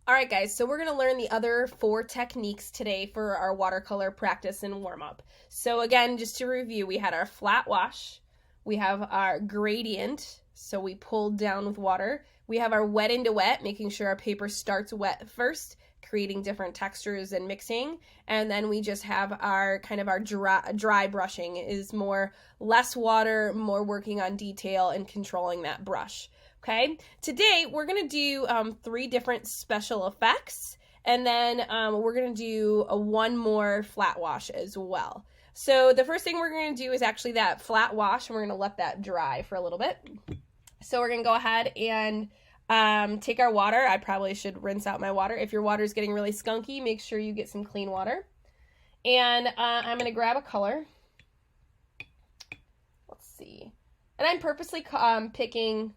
All right, guys, so we're going to learn the other 4 techniques today for our watercolor practice and warm-up. So again, just to review, we had our flat wash, we have our gradient, so we pulled down with water, we have our wet into wet, making sure our paper starts wet first, creating different textures and mixing, and then we just have our kind of our dry brushing is more less water, more working on detail and controlling that brush. Okay, today we're going to do 3 different special effects, and then we're going to do one more flat wash as well. So the first thing we're going to do is actually that flat wash, and we're going to let that dry for a little bit. So we're going to go ahead and take our water. I probably should rinse out my water. If your water is getting really skunky, make sure you get some clean water. And I'm going to grab a color. Let's see. And I'm purposely picking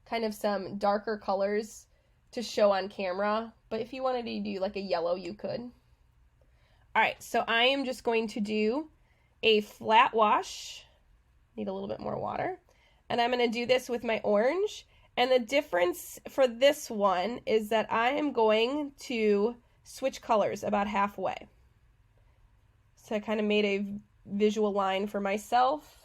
kind of some darker colors to show on camera, but if you wanted to do like a yellow, you could. All right, so I am just going to do a flat wash. Need a little bit more water. And I'm going to do this with my orange. And the difference for this one is that I am going to switch colors about halfway. So I kind of made a visual line for myself.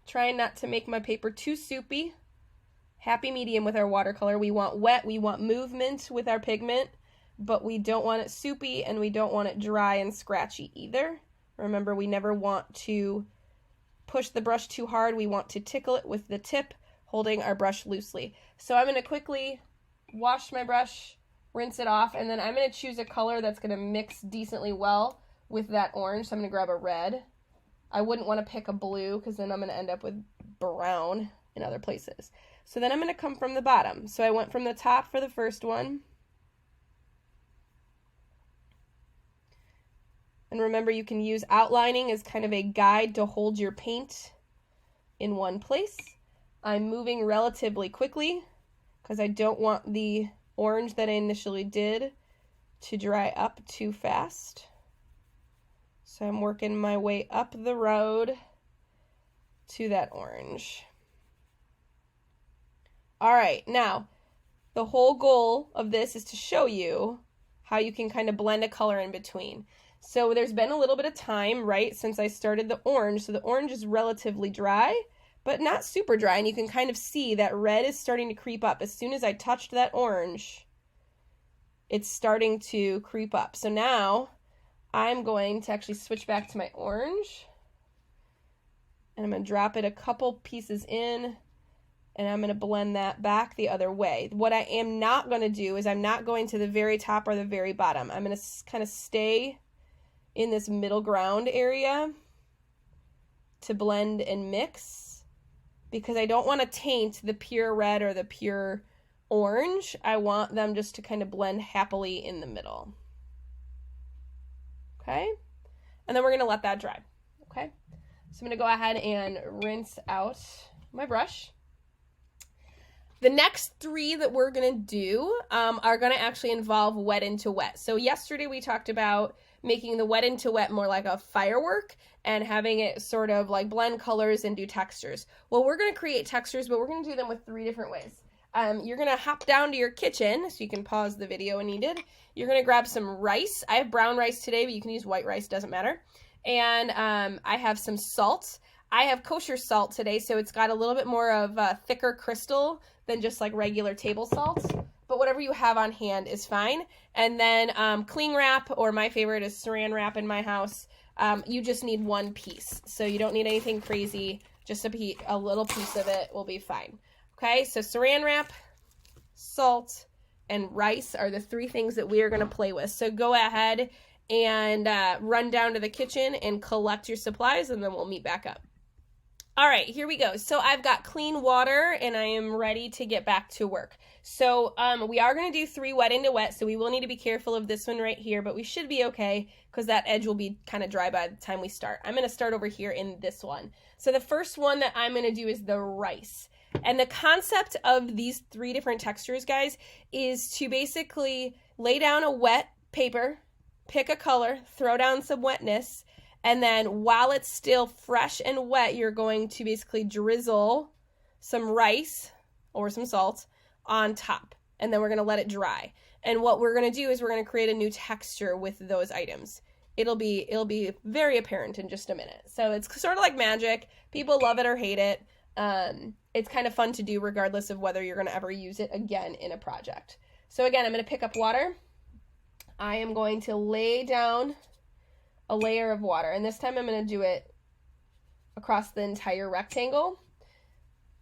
Trying not to make my paper too soupy. Happy medium with our watercolor. We want wet, we want movement with our pigment, but we don't want it soupy and we don't want it dry and scratchy either. Remember, we never want to push the brush too hard. We want to tickle it with the tip, holding our brush loosely. So I'm going to quickly wash my brush, rinse it off, and then I'm going to choose a color that's going to mix decently well with that orange. So I'm going to grab a red. I wouldn't want to pick a blue because then I'm going to end up with brown in other places. So then I'm going to come from the bottom. So I went from the top for the first one. And remember, you can use outlining as kind of a guide to hold your paint in one place. I'm moving relatively quickly because I don't want the orange that I initially did to dry up too fast. So I'm working my way up the road to that orange. All right, now the whole goal of this is to show you how you can kind of blend a color in between. So there's been a little bit of time, right, since I started the orange. So the orange is relatively dry, but not super dry. And you can kind of see that red is starting to creep up. As soon as I touched that orange, it's starting to creep up. So now I'm going to actually switch back to my orange, and I'm going to drop it a couple pieces in, and I'm going to blend that back the other way. What I am not going to do is I'm not going to the very top or the very bottom. I'm going to kind of stay in this middle ground area to blend and mix because I don't want to taint the pure red or the pure orange. I want them just to kind of blend happily in the middle. Okay, and then we're going to let that dry. Okay, so I'm going to go ahead and rinse out my brush. The next 3 that we're going to do are going to actually involve wet into wet. So yesterday we talked about making the wet into wet more like a firework and having it sort of like blend colors and do textures. Well, we're going to create textures, but we're going to do them with 3 different ways. You're going to hop down to your kitchen, so you can pause the video when needed. You're going to grab some rice. I have brown rice today, but you can use white rice, doesn't matter. And I have some salt. I have kosher salt today, so it's got a little bit more of a thicker crystal than just like regular table salt. But whatever you have on hand is fine. And then cling wrap, or my favorite is saran wrap in my house. You just need 1 piece, so you don't need anything crazy. Just a little piece of it will be fine. Okay, so saran wrap, salt, and rice are the 3 things that we are going to play with. So go ahead and run down to the kitchen and collect your supplies, and then we'll meet back up. All right, here we go. So I've got clean water, and I am ready to get back to work. So we are going to do 3 wet into wet, so we will need to be careful of this one right here, but we should be okay because that edge will be kind of dry by the time we start. I'm going to start over here in this one. So the first one that I'm going to do is the rice. And the concept of these 3 different textures, guys, is to basically lay down a wet paper, pick a color, throw down some wetness, and then while it's still fresh and wet, you're going to basically drizzle some rice or some salt on top, and then we're going to let it dry. And what we're going to do is we're going to create a new texture with those items. It'll be very apparent in just a minute. So it's sort of like magic. People love it or hate it. It's kind of fun to do regardless of whether you're going to ever use it again in a project. So again, I'm going to pick up water. I am going to lay down a layer of water, and this time I'm going to do it across the entire rectangle.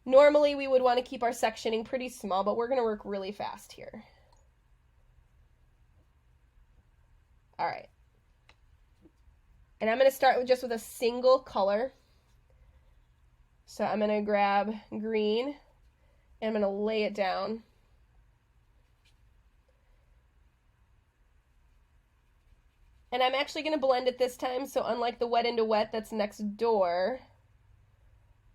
Normally we would want to keep our sectioning pretty small, but we're going to work really fast here. All right. And I'm going to start with just with a single color. So I'm going to grab green and I'm going to lay it down. And I'm actually going to blend it this time, so unlike the wet into wet that's next door,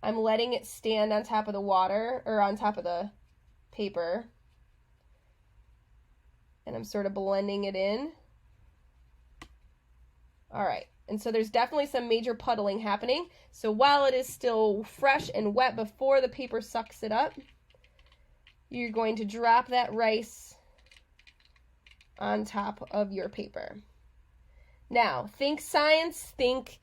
I'm letting it stand on top of the water, or on top of the paper. And I'm sort of blending it in. All right, and so there's definitely some major puddling happening. So while it is still fresh and wet before the paper sucks it up, you're going to drop that rice on top of your paper. Now, think science, think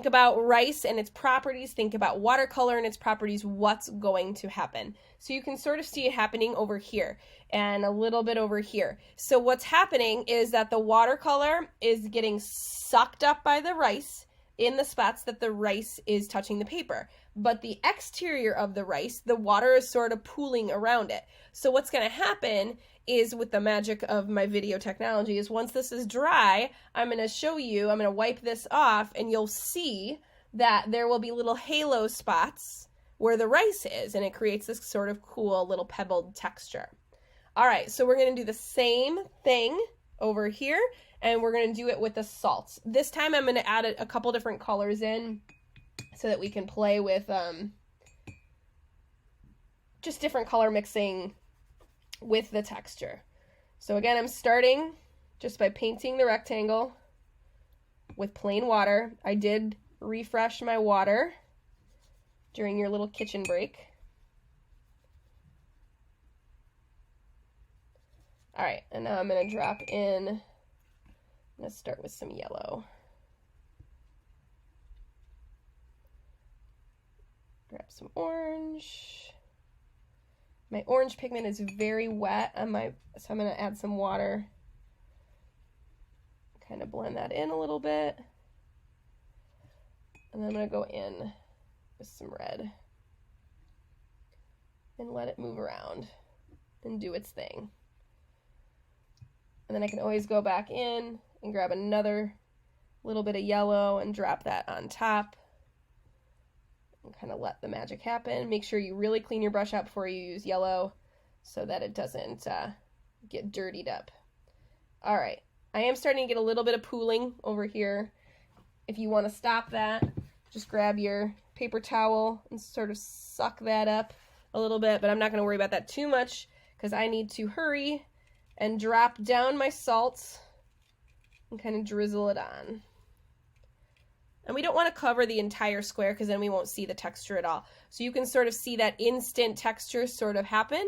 about rice and its properties, think about watercolor and its properties, what's going to happen. So you can sort of see it happening over here and a little bit over here. So what's happening is that the watercolor is getting sucked up by the rice in the spots that the rice is touching the paper. But the exterior of the rice, the water is sort of pooling around it. So what's going to happen is, with the magic of my video technology, is once this is dry, I'm going to show you, I'm going to wipe this off, and you'll see that there will be little halo spots where the rice is, and it creates this sort of cool little pebbled texture. All right, so we're going to do the same thing over here, and we're going to do it with the salts. This time I'm going to add a couple different colors in so that we can play with just different color mixing with the texture. So again, I'm starting just by painting the rectangle with plain water. I did refresh my water during your little kitchen break. All right, and now I'm going to drop in, I'm going to start with some yellow. Grab some orange. My orange pigment is very wet on so I'm going to add some water. Kind of blend that in a little bit. And then I'm going to go in with some red and let it move around and do its thing. And then I can always go back in and grab another little bit of yellow and drop that on top. And kind of let the magic happen. Make sure you really clean your brush out before you use yellow so that it doesn't get dirtied up. All right, I am starting to get a little bit of pooling over here. If you want to stop that, just grab your paper towel and sort of suck that up a little bit, but I'm not going to worry about that too much because I need to hurry and drop down my salt and kind of drizzle it on. And we don't want to cover the entire square because then we won't see the texture at all. So you can sort of see that instant texture sort of happen.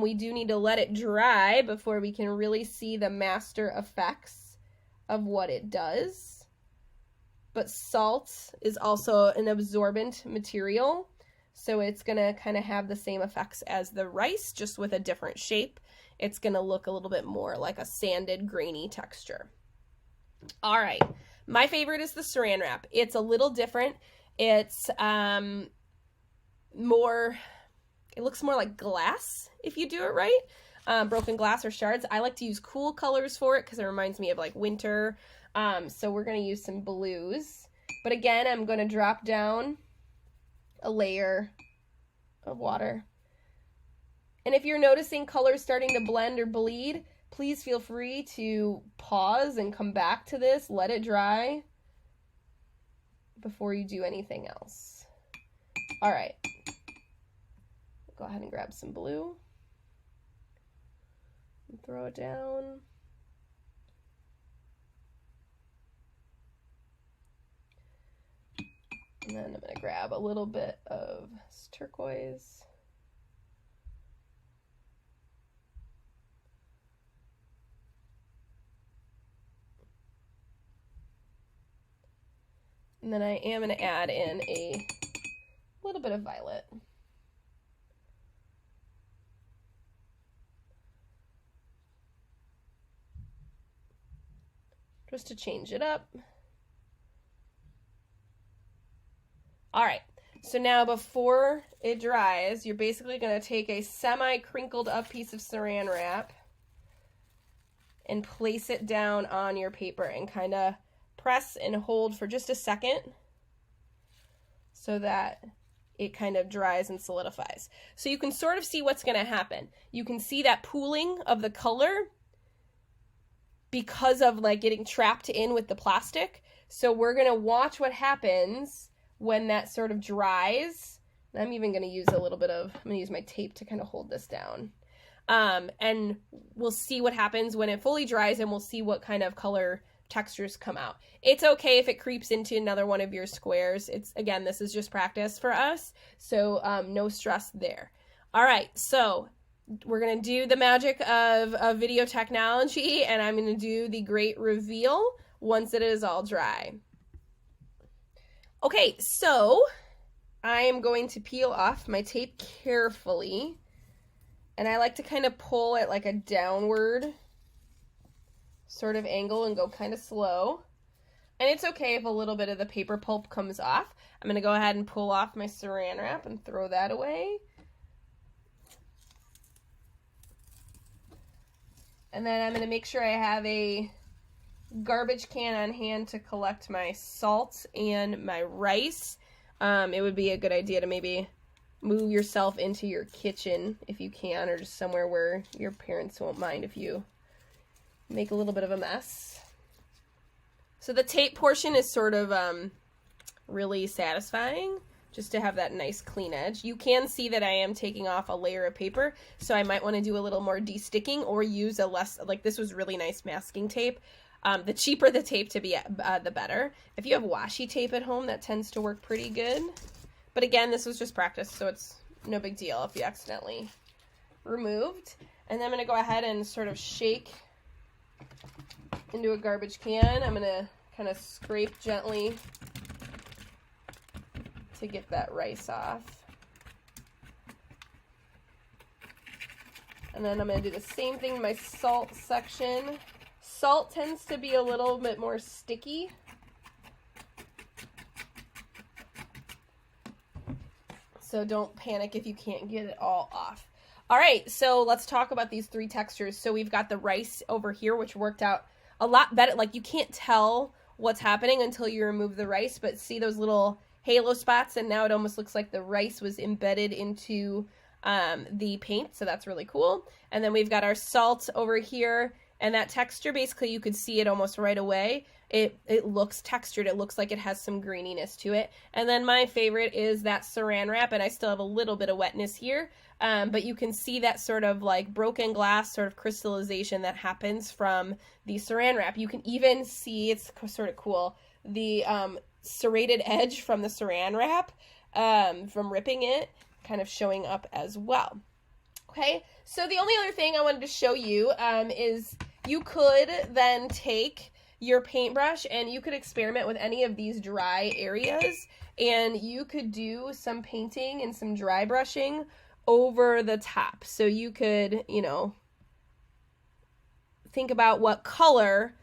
We do need to let it dry before we can really see the master effects of what it does. But salt is also an absorbent material, so it's going to kind of have the same effects as the rice, just with a different shape. It's going to look a little bit more like a sanded, grainy texture. All right. My favorite is the saran wrap. It's a little different. It's it looks more like glass if you do it right. Broken glass or shards. I like to use cool colors for it because it reminds me of like winter. So we're going to use some blues. But again, I'm going to drop down a layer of water. And if you're noticing colors starting to blend or bleed, please feel free to pause and come back to this, let it dry before you do anything else. All right, go ahead and grab some blue and throw it down. And then I'm going to grab a little bit of turquoise. And then I am going to add in a little bit of violet. Just to change it up. All right, so now before it dries, you're basically going to take a semi-crinkled up piece of saran wrap and place it down on your paper and kind of press and hold for just a second so that it kind of dries and solidifies. So you can sort of see what's going to happen. You can see that pooling of the color because of like getting trapped in with the plastic. So we're going to watch what happens when that sort of dries. And I'm even going to use a little bit of, I'm going to use my tape to kind of hold this down. And we'll see what happens when it fully dries, and we'll see what kind of color textures come out. It's okay if it creeps into another one of your squares. It's, again, this is just practice for us, so no stress there. All right, so we're going to do the magic of video technology, and I'm going to do the great reveal once it is all dry. Okay, so I am going to peel off my tape carefully, and I like to kind of pull at like a downward sort of angle and go kind of slow. And it's okay if a little bit of the paper pulp comes off. I'm going to go ahead and pull off my saran wrap and throw that away. And then I'm going to make sure I have a garbage can on hand to collect my salt and my rice. It would be a good idea to maybe move yourself into your kitchen if you can, or just somewhere where your parents won't mind if you make a little bit of a mess. So the tape portion is sort of really satisfying, just to have that nice clean edge. You can see that I am taking off a layer of paper, so I might want to do a little more de-sticking or use a less, like this was really nice masking tape. The cheaper the tape to be, the better. If you have washi tape at home, that tends to work pretty good. But again, this was just practice, so it's no big deal if you accidentally removed. And then I'm going to go ahead and sort of shake into a garbage can. I'm going to kind of scrape gently to get that rice off. And then I'm going to do the same thing in my salt section. Salt tends to be a little bit more sticky. So don't panic if you can't get it all off. All right, so let's talk about these three textures. So we've got the rice over here, which worked out a lot better. Like, you can't tell what's happening until you remove the rice, but see those little halo spots? And now it almost looks like the rice was embedded into the paint, so that's really cool. And then we've got our salt over here, and that texture, basically you could see it almost right away. It looks textured. It looks like it has some greeniness to it. And then my favorite is that saran wrap, and I still have a little bit of wetness here, but you can see that sort of like broken glass sort of crystallization that happens from the saran wrap. You can even see, it's sort of cool, the serrated edge from the saran wrap from ripping it kind of showing up as well. Okay, so the only other thing I wanted to show you is you could then take your paintbrush and you could experiment with any of these dry areas, and you could do some painting and some dry brushing over the top. So you could, you know, think about what color,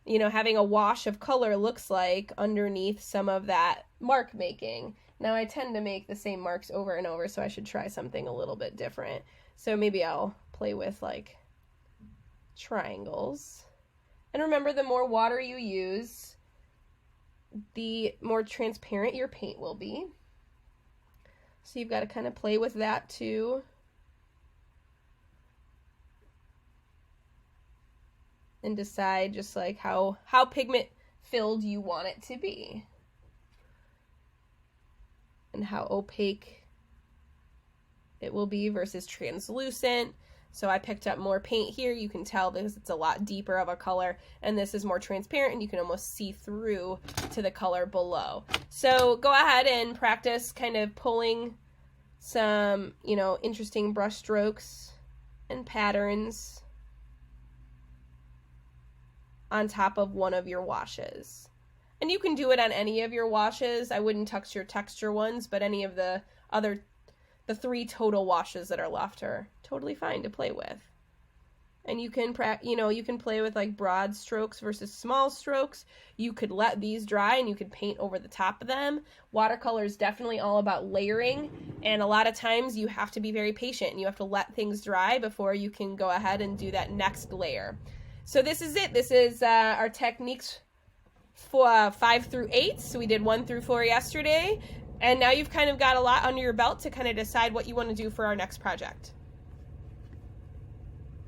you know, having a wash of color looks like underneath some of that mark making. Now I tend to make the same marks over and over, so I should try something a little bit different. So maybe I'll play with like triangles. And remember, the more water you use, the more transparent your paint will be. So you've got to kind of play with that too. And decide just like how pigment filled you want it to be. And how opaque it will be versus translucent. So I picked up more paint here. You can tell because it's a lot deeper of a color, and this is more transparent and you can almost see through to the color below. So go ahead and practice kind of pulling some, you know, interesting brush strokes and patterns on top of one of your washes. And you can do it on any of your washes. I wouldn't touch your texture ones, but any of the 3 total washes that are left are totally fine to play with. And you can you can play with like broad strokes versus small strokes. You could let these dry and you could paint over the top of them. Watercolor is definitely all about layering, and a lot of times you have to be very patient and you have to let things dry before you can go ahead and do that next layer. So this is it. This is our techniques for 5 through 8. So we did 1 through 4 yesterday, and now you've kind of got a lot under your belt to kind of decide what you want to do for our next project.